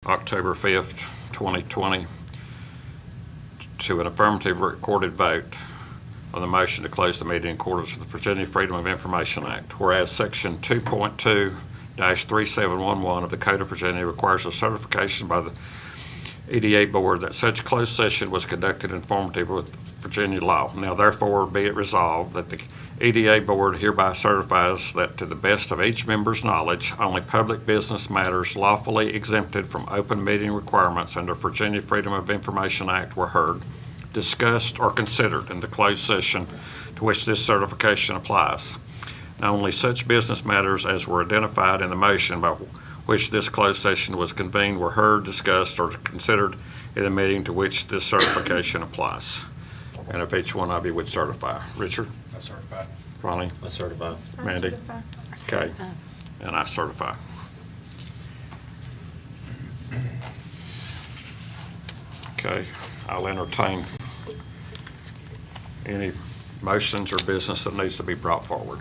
October 5th, 2020, to an affirmative recorded vote on the motion to close the meeting in accordance with the Virginia Freedom of Information Act. Whereas Section 2.2-3711 of the Code of Virginia requires a certification by the EDA Board that such closed session was conducted in conformity with Virginia law. Now therefore be it resolved that the EDA Board hereby certifies that to the best of each member's knowledge, only public business matters lawfully exempted from open meeting requirements under Virginia Freedom of Information Act were heard, discussed, or considered in the closed session to which this certification applies. Now, only such business matters as were identified in the motion by which this closed session was convened were heard, discussed, or considered in the meeting to which this certification applies. And if each one of you would certify. Richard? I certify. Ronnie? I certify. Mandy? Okay. And I certify. Okay, I'll entertain any motions or business that needs to be brought forward.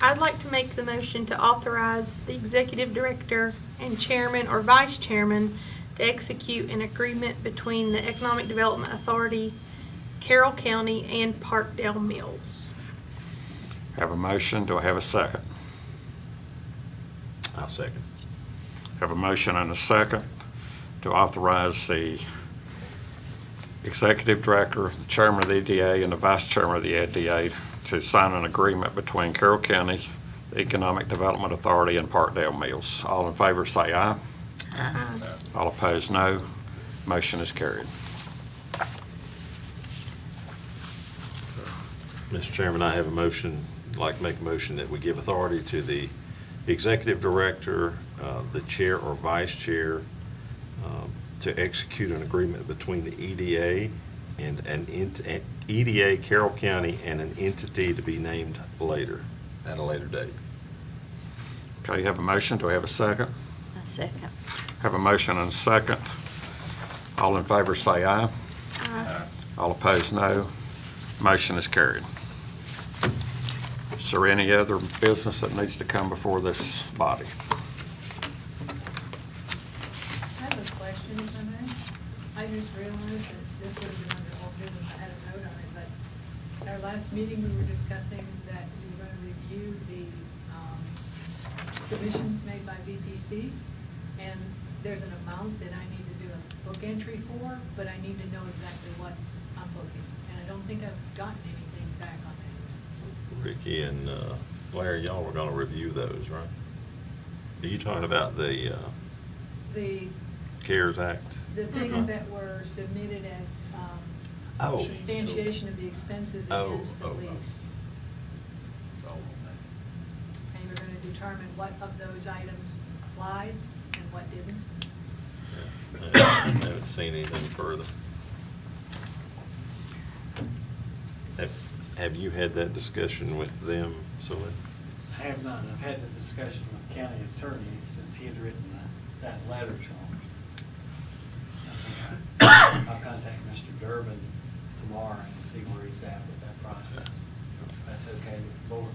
I'd like to make the motion to authorize the executive director and chairman or vice chairman to execute an agreement between the Economic Development Authority, Carroll County, and Parkdale Mills. Have a motion, do I have a second? I'll second. Have a motion and a second to authorize the executive director, the chairman of the EDA, and the vice chairman of the EDA to sign an agreement between Carroll County, the Economic Development Authority, and Parkdale Mills. All in favor say aye. Aye. All opposed, no. Motion is carried. Mr. Chairman, I have a motion, I'd like to make a motion that we give authority to the executive director, the chair or vice chair, to execute an agreement between the EDA and an EDA Carroll County and an entity to be named later, at a later date. Okay, you have a motion. Do I have a second? A second. Have a motion and a second. All in favor say aye. Aye. All opposed, no. Motion is carried. Is there any other business that needs to come before this body? I have a question, if I may. I just realized that this would have been under old business, I had a note on it, but at our last meeting, we were discussing that we were going to review the submissions made by VPC, and there's an amount that I need to do a book entry for, but I need to know exactly what I'm booking, and I don't think I've gotten anything back on that. Ricky and Larry, y'all were gonna review those, right? Are you talking about the The CARES Act? The things that were submitted as Oh. substantiation of the expenses Oh, against the oh, oh. lease. And you're going to determine what of those items applied and what didn't. I haven't seen anything further. Have you had that discussion with them, Celine? I have not. I've had the discussion with the county attorney since he had written that letter to him. I'll contact Mr. Durbin tomorrow and see where he's at with that process. If that's okay with the board.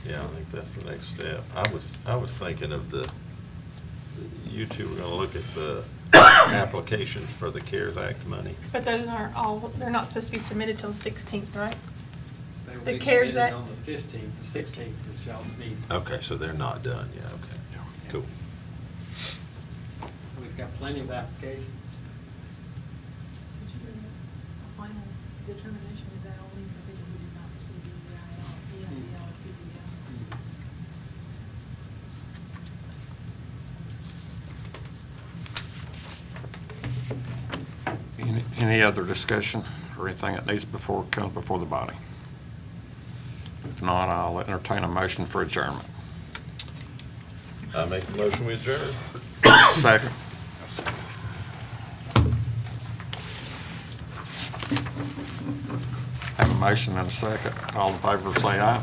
Yeah, I think that's the next step. I was thinking of you two were gonna look at the applications for the CARES Act money. But those aren't all, they're not supposed to be submitted till the 16th, right? They will The be CARES submitted Act- on the 15th, the 16th is y'all's meeting. Okay, so they're not done yet, okay. Cool. We've got plenty of applications. Did you bring a final determination, is that only for people who did not receive the EIDL or PPL? Any other discussion or anything that needs comes before the body? If not, I'll entertain a motion for adjournment. I make the motion we adjourn. Second. Have a motion and a second. All in favor say aye.